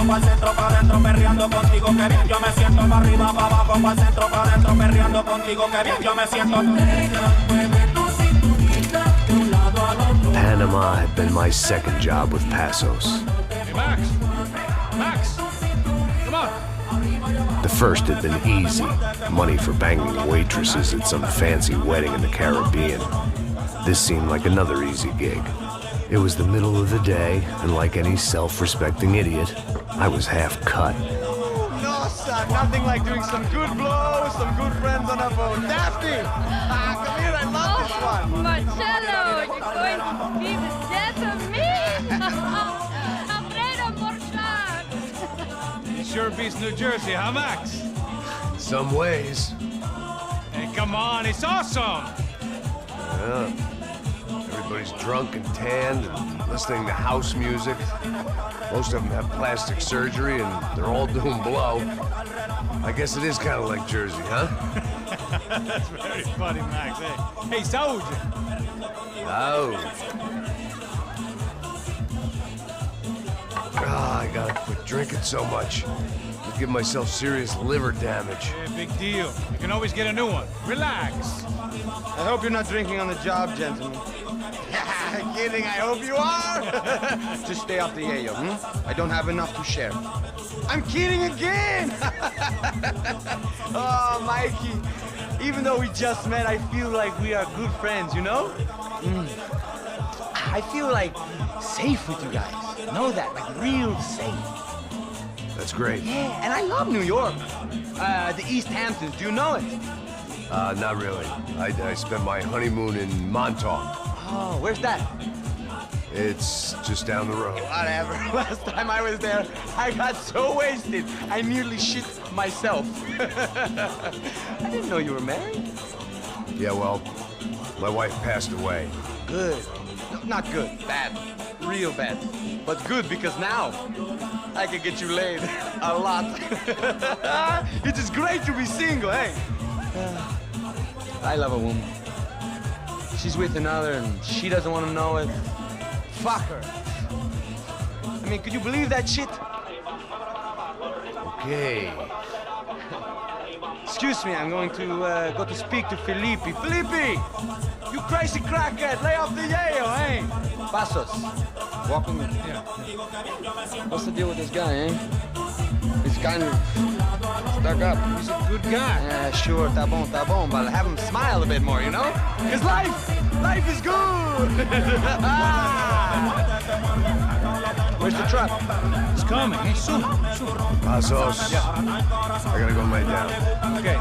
abajo, pa'l centro, pa' adentro, perreando contigo, que bien yo me siento. Pa' arriba, pa' abajo, pa'l centro, pa' adentro, perreando contigo, que bien yo me siento. Panama had been my second job with Passos. Hey, Max! Max! Come on! The first had been easy, money for banging waitresses at some fancy wedding in the Caribbean. This seemed like another easy gig. It was the middle of the day, and like any self-respecting idiot, I was half cut. No, son, nothing like doing some good blows, some good friends on a boat. Daphne! Come here, I love this one. Marcello, you're going to be the death of me? Alfredo Borchardt. It sure beats New Jersey, huh, Max? Some ways. Hey, come on, it's awesome! Yeah. Everybody's drunk and tanned and listening to house music. Most of them have plastic surgery and they're all doing blow. I guess it is kind of like Jersey, huh? That's very funny, Max. Hey, Saúde! Oh. I gotta quit drinking so much. I'll give myself serious liver damage. Yeah, big deal. You can always get a new one. Relax. I hope you're not drinking on the job, gentlemen. Kidding, I hope you are. Just stay off the yayo, I don't have enough to share. I'm kidding again! Oh, Mikey, even though we just met, I feel like we are good friends, you know? I feel like safe with you guys. Know that, like real safe. That's great. Yeah, and I love New York. The East Hamptons, do you know it? Not really. I spent my honeymoon in Montauk. Oh, where's that? It's just down the road. Whatever. Last time I was there, I got so wasted, I nearly shit myself. I didn't know you were married. Yeah, well, my wife passed away. Good. No, not good. Bad. Real bad. But good because now I can get you laid a lot. It is great to be single, hey? I love a woman. She's with another and she doesn't want to know it. Fuck her. I mean, could you believe that shit? Okay. Excuse me, I'm going to go to speak to Felipe. Felipe! You crazy crackhead! Lay off the yayo, eh? Passos. Walk with me. Yeah. What's the deal with this guy, eh? He's kind of stuck up. He's a good guy. Yeah, sure, tá bom, but have him smile a bit more, you know? Because life is good! Where's the truck? It's coming. Hey, soon. Passos. Yeah. I gotta go lay down. Okay.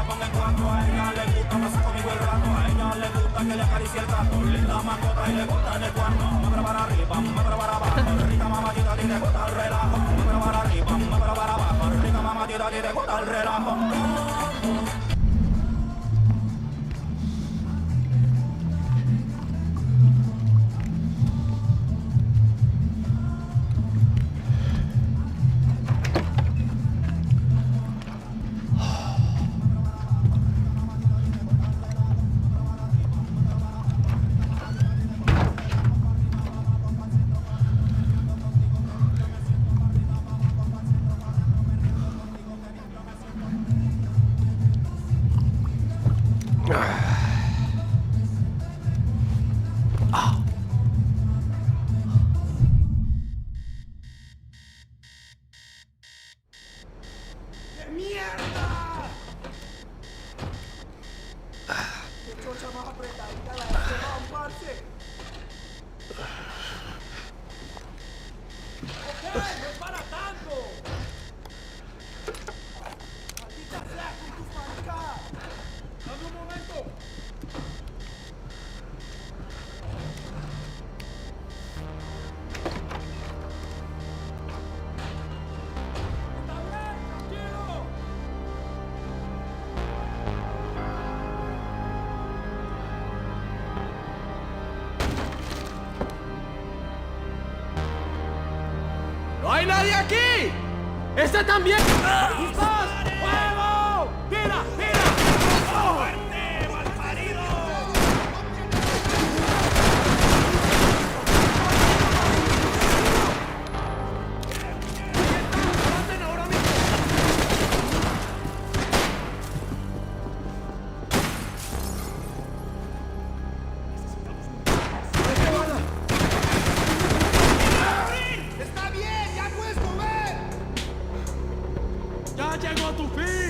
¡No hay nadie aquí! ¡Este también! ¡Quizás! ¡Fuego! ¡Tira! ¡Tira! ¡Fuerte, malparido! llegó a tu fin.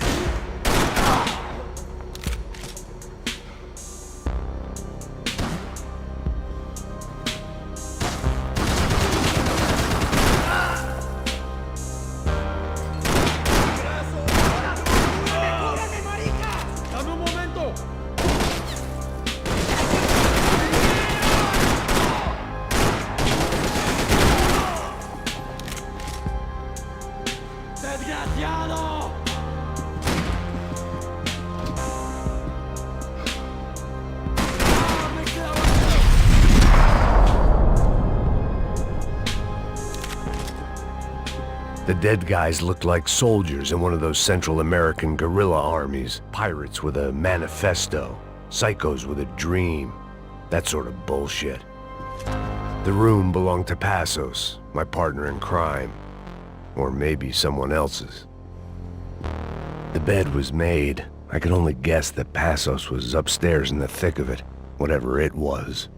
Dame un momento. ¡Desgraciado! ¡Me queda The dead guys looked like soldiers in one of those Central American guerrilla armies. Pirates with a manifesto, psychos with a dream, that sort of bullshit. The room belonged to Passos, my partner in crime. Or maybe someone else's. The bed was made. I could only guess that Passos was upstairs in the thick of it, whatever it was.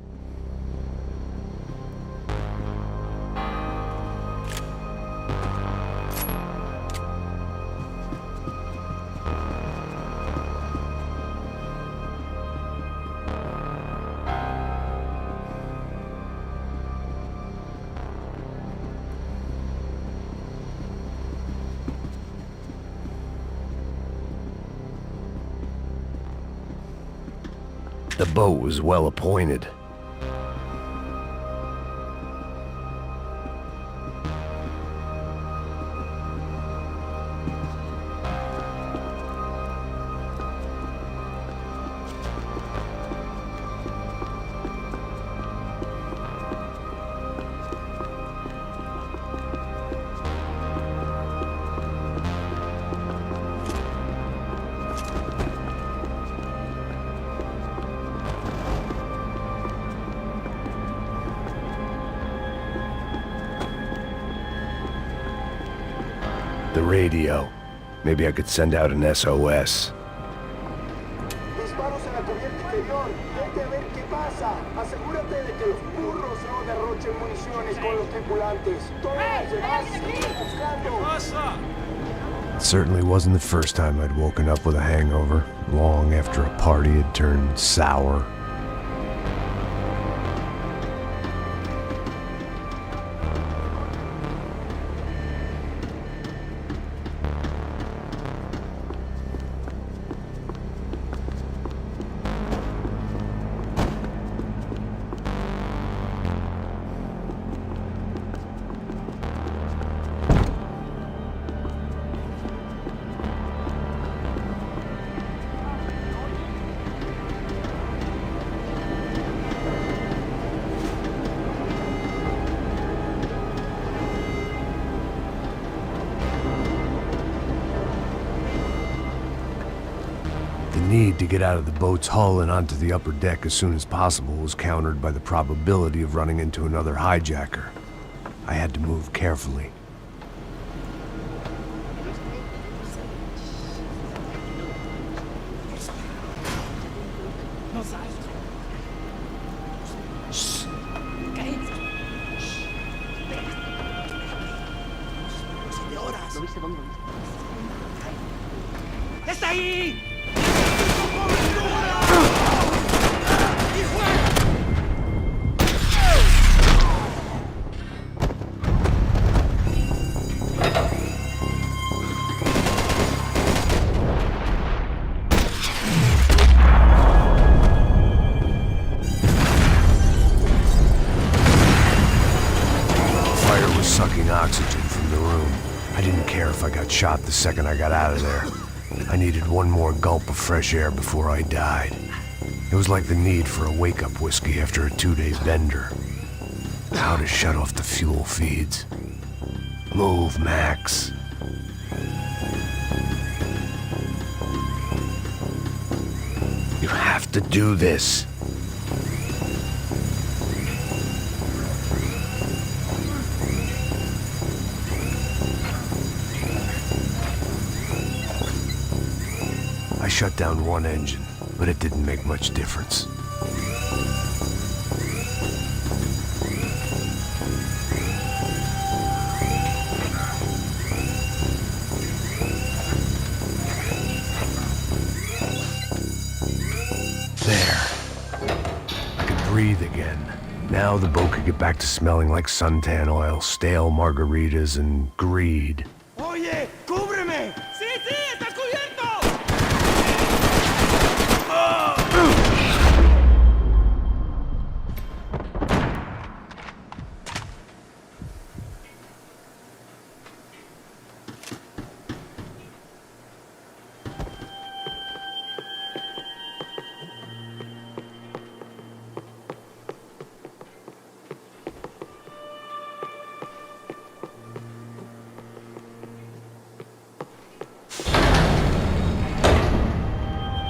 The boat was well appointed. The radio. Maybe I could send out an SOS. Disparos en la cubierta interior. Vete a ver qué pasa. Asegúrate de que los burros no derrochen municiones con los tripulantes. Todas las demás siguen buscando. It certainly wasn't the first time I'd woken up with a hangover, long after a party had turned sour. The need to get out of the boat's hull and onto the upper deck as soon as possible was countered by the probability of running into another hijacker. I had to move carefully. ¡Está ahí! Sucking oxygen from the room. I didn't care if I got shot the second I got out of there. I needed one more gulp of fresh air before I died. It was like the need for a wake-up whiskey after a 2-day bender. How to shut off the fuel feeds. Move, Max. You have to do this. I shut down one engine, but it didn't make much difference. Now the boat could get back to smelling like suntan oil, stale margaritas, and greed. Oye, cúbreme. Sí, sí, estás cubierto.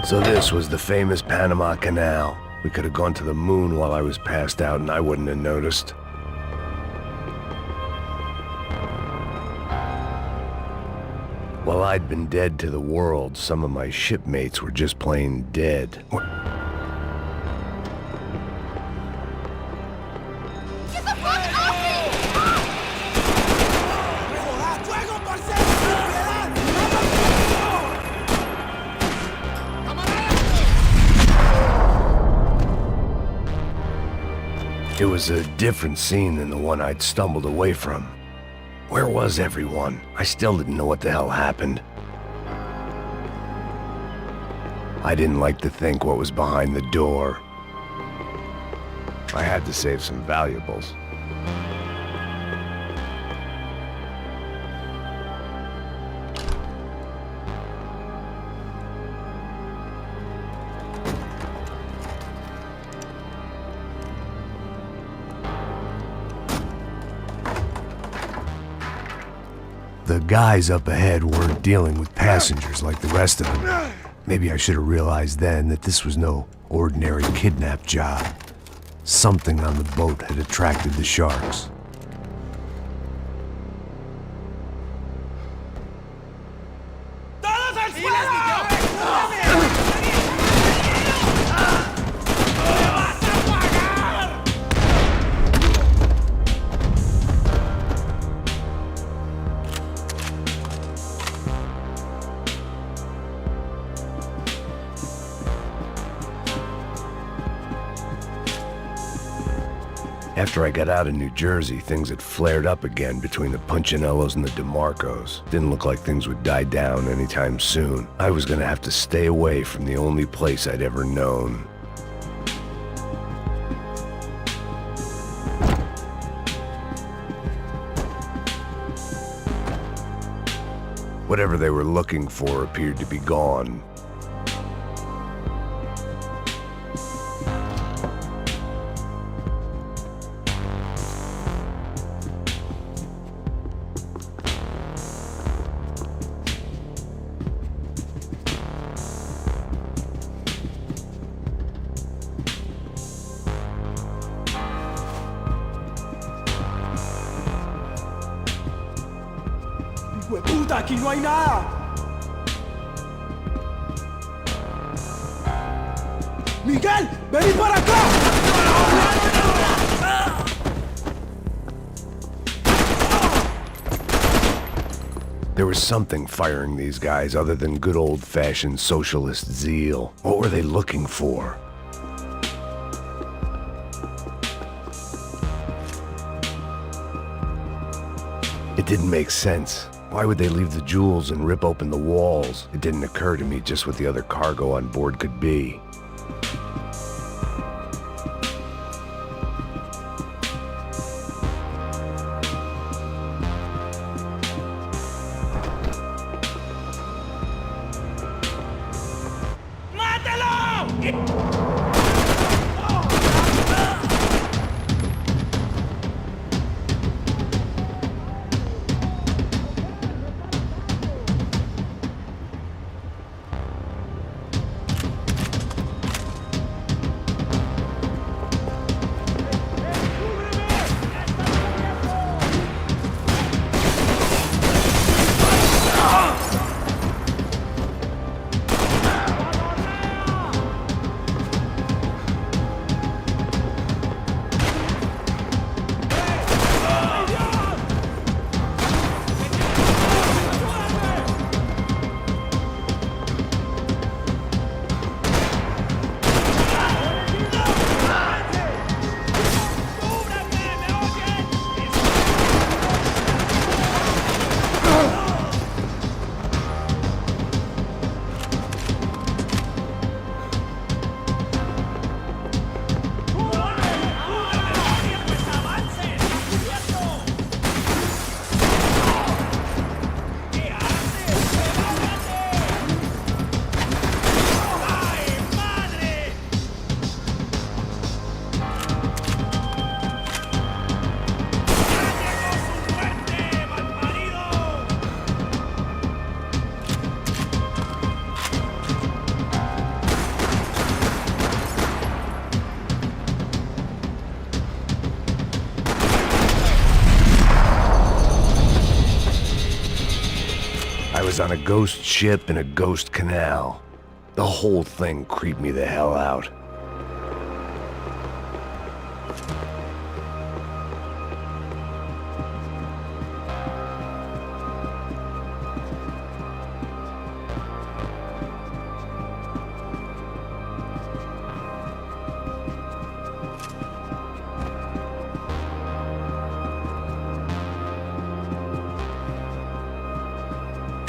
So this was the famous Panama Canal. We could have gone to the moon while I was passed out and I wouldn't have noticed. While I'd been dead to the world, some of my shipmates were just plain dead. Get the fuck off me! It was a different scene than the one I'd stumbled away from. Where was everyone? I still didn't know what the hell happened. I didn't like to think what was behind the door. I had to save some valuables. The guys up ahead weren't dealing with passengers like the rest of them. Maybe I should have realized then that this was no ordinary kidnap job. Something on the boat had attracted the sharks. ¡Todos al suelo! After I got out of New Jersey, things had flared up again between the Punchinellos and the DeMarcos. Didn't look like things would die down anytime soon. I was gonna have to stay away from the only place I'd ever known. Whatever they were looking for appeared to be gone. ¡Puta, aquí no hay nada! ¡Miguel, vení para acá! There was something firing these guys other than good old-fashioned socialist zeal. What were they looking for? It didn't make sense. Why would they leave the jewels and rip open the walls? It didn't occur to me just what the other cargo on board could be. I was on a ghost ship in a ghost canal. The whole thing creeped me the hell out.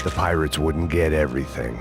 The pirates wouldn't get everything.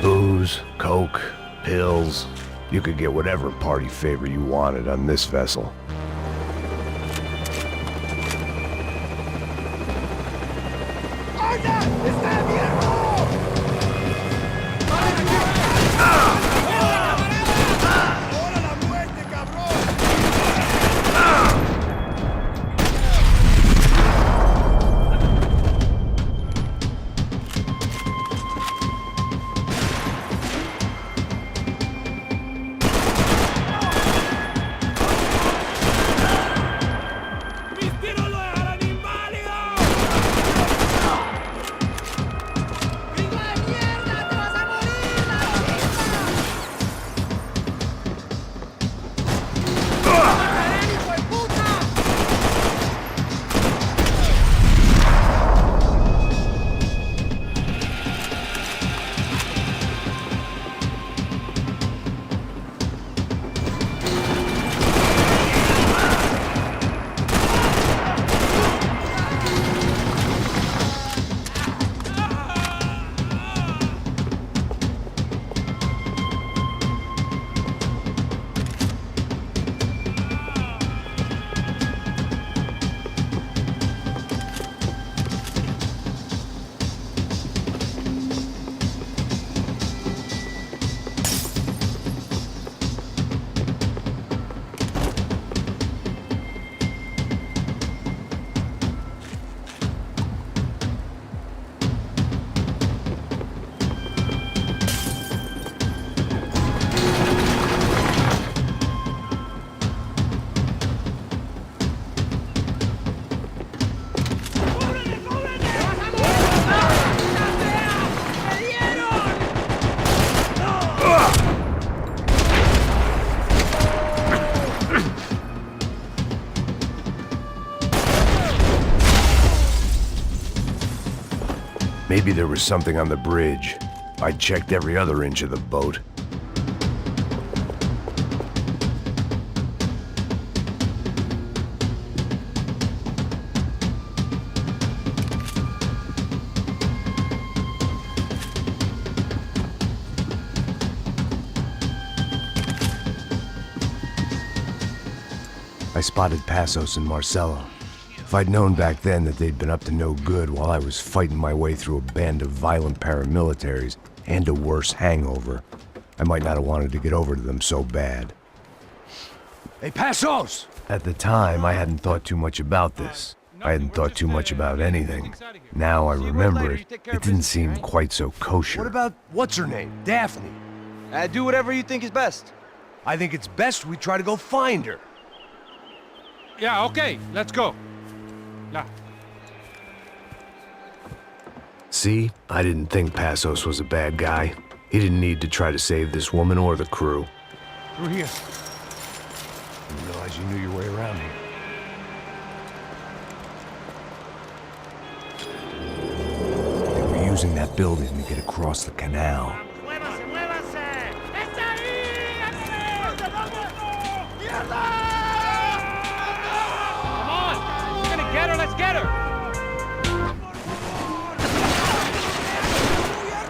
Booze, coke, pills. You could get whatever party favor you wanted on this vessel. Maybe there was something on the bridge. I checked every other inch of the boat. I spotted Passos and Marcelo. If I'd known back then that they'd been up to no good while I was fighting my way through a band of violent paramilitaries and a worse hangover, I might not have wanted to get over to them so bad. Hey, Passos! At the time, I hadn't thought too much about this. I hadn't thought too much about anything. Now I remember it, it didn't seem quite so kosher. What about, what's her name? Daphne. Do whatever you think is best. I think it's best we try to go find her. Yeah, okay, let's go. Yeah. See? I didn't think Passos was a bad guy. He didn't need to try to save this woman or the crew. Through here. Didn't realize you knew your way around here. They were using that building to get across the canal. ¡Muévase, muévase! ¡Está ahí! ¡Mierda! Come on! We're gonna get her, let's get her!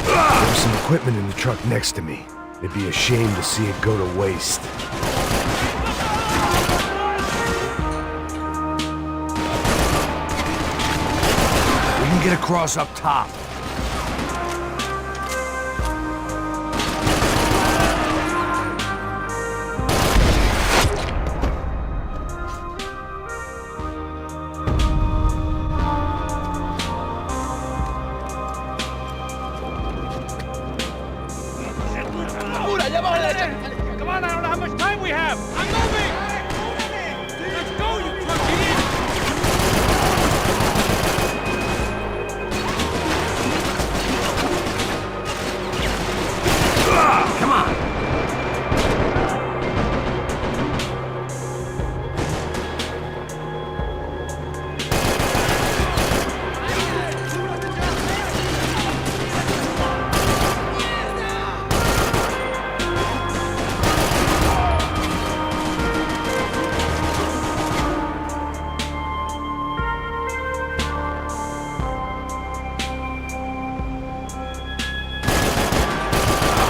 There's some equipment in the truck next to me. It'd be a shame to see it go to waste. We can get across up top. Come on, I don't know how much time we have! I'm moving! Let's go, you truck idiot! Come on!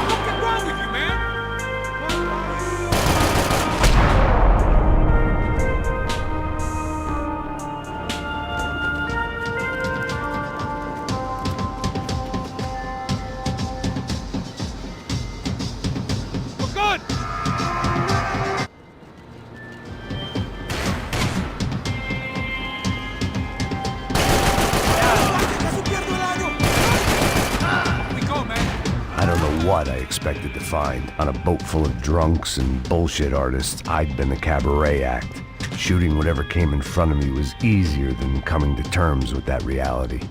What's wrong with you, man? We're good! We go, man. I don't know what I expected to find. On a boat full of drunks and bullshit artists, I'd been the cabaret act. Shooting whatever came in front of me was easier than coming to terms with that reality.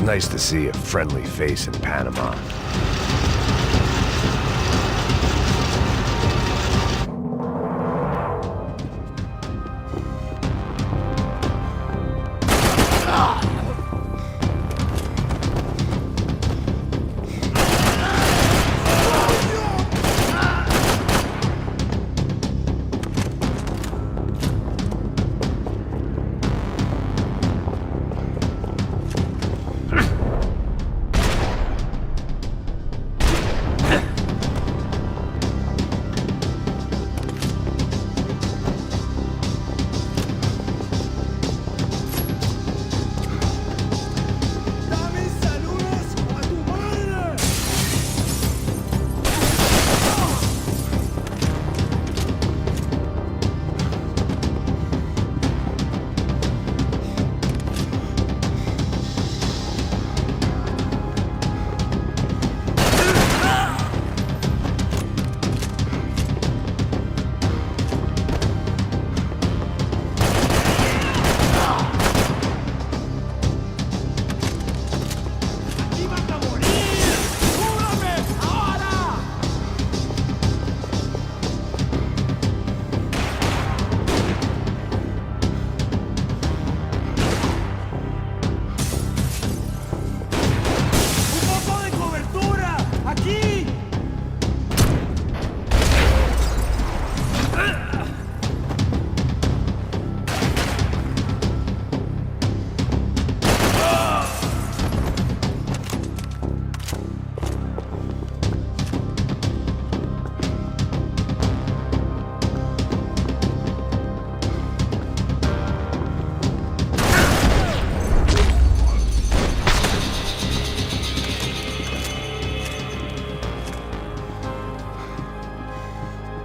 nice to see a friendly face in Panama.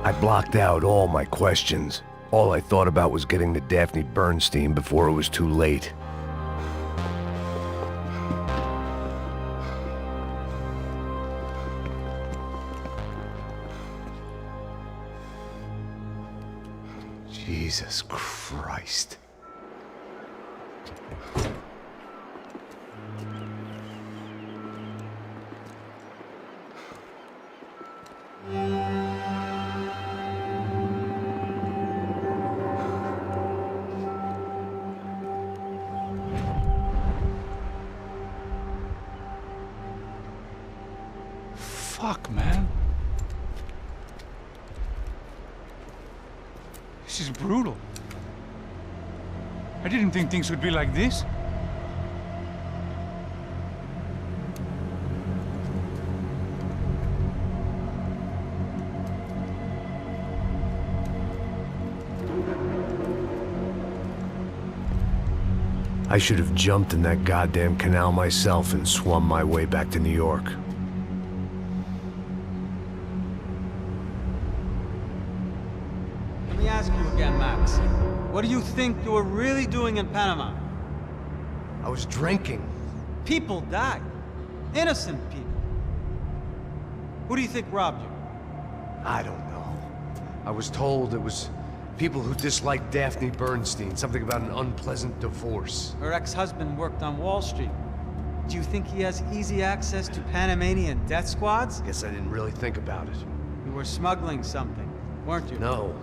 I blocked out all my questions. All I thought about was getting to Daphne Bernstein before it was too late. Jesus Christ. Fuck, man. This is brutal. I didn't think things would be like this. I should have jumped in that goddamn canal myself and swum my way back to New York. Let me ask you again, Max. What do you think you were really doing in Panama? I was drinking. People died. Innocent people. Who do you think robbed you? I don't know. I was told it was people who disliked Daphne Bernstein, something about an unpleasant divorce. Her ex-husband worked on Wall Street. Do you think he has easy access to Panamanian death squads? Guess I didn't really think about it. You were smuggling something, weren't you? No.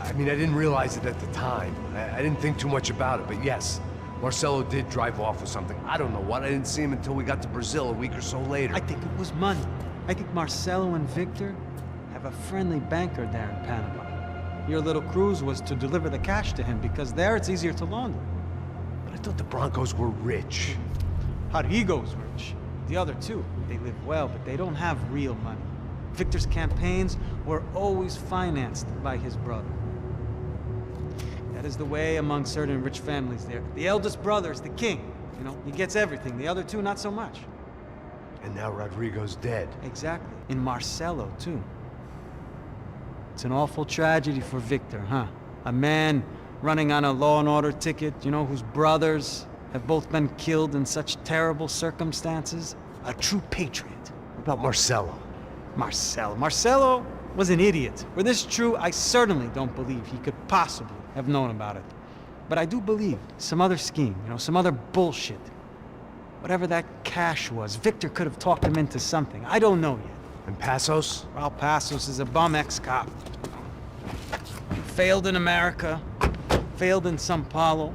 I mean, I didn't realize it at the time. I didn't think too much about it, but yes, Marcelo did drive off with something. I don't know what. I didn't see him until we got to Brazil a week or so later. I think it was money. I think Marcelo and Victor have a friendly banker there in Panama. Your little cruise was to deliver the cash to him because there it's easier to launder. But I thought the Broncos were rich. Rodrigo's rich. The other two, they live well, but they don't have real money. Victor's campaigns were always financed by his brother. That is the way among certain rich families there. The eldest brother is the king. You know, he gets everything. The other two, not so much. And now Rodrigo's dead. Exactly. And Marcelo, too. It's an awful tragedy for Victor, huh? A man running on a law and order ticket, you know, whose brothers have both been killed in such terrible circumstances. A true patriot. What about Marcelo? Marcelo was an idiot. Were this true, I certainly don't believe he could possibly have known about it. But I do believe some other scheme, you know, some other bullshit. Whatever that cash was, Victor could have talked him into something. I don't know yet. And Passos? Well, Passos is a bum ex-cop. Failed in America, failed in Sao Paulo.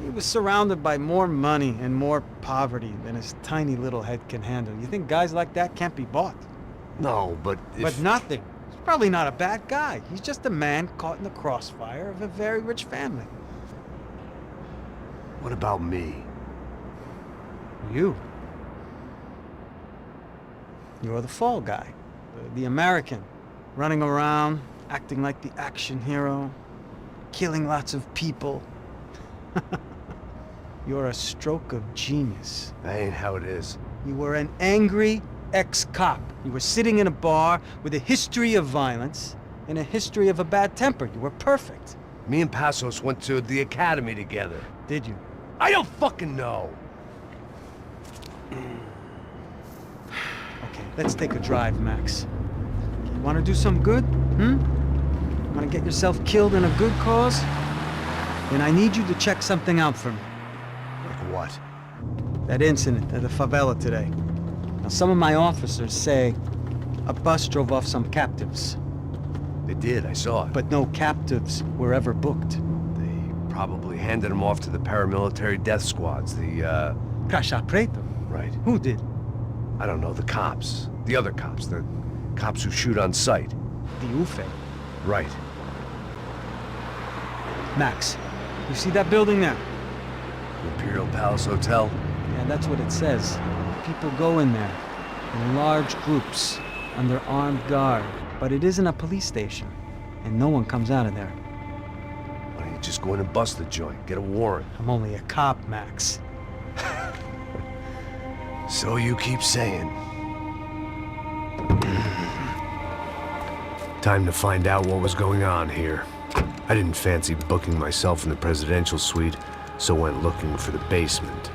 He was surrounded by more money and more poverty than his tiny little head can handle. You think guys like that can't be bought? No, but if... But nothing. He's probably not a bad guy. He's just a man caught in the crossfire of a very rich family. What about me? You. You're the fall guy. The American. Running around, acting like the action hero. Killing lots of people. You're a stroke of genius. That ain't how it is. You were an angry ex-cop. You were sitting in a bar with a history of violence and a history of a bad temper. You were perfect. Me and Passos went to the academy together. Did you? I don't fucking know! Okay, let's take a drive, Max. You want to do some good? Want to get yourself killed in a good cause? Then I need you to check something out for me. Like what? That incident at the favela today. Now, some of my officers say a bus drove off some captives. They did, I saw it. But no captives were ever booked. They probably handed them off to the paramilitary death squads, the, Caixa Preto? Right. Who did? I don't know, the cops. The other cops. The cops who shoot on sight. The UFE. Right. Max, you see that building there? Imperial Palace Hotel? Yeah, that's what it says. People go in there, in large groups, under armed guard. But it isn't a police station, and no one comes out of there. Why don't you just go in and bust the joint, get a warrant? I'm only a cop, Max. So you keep saying. Time to find out what was going on here. I didn't fancy booking myself in the presidential suite, so went looking for the basement.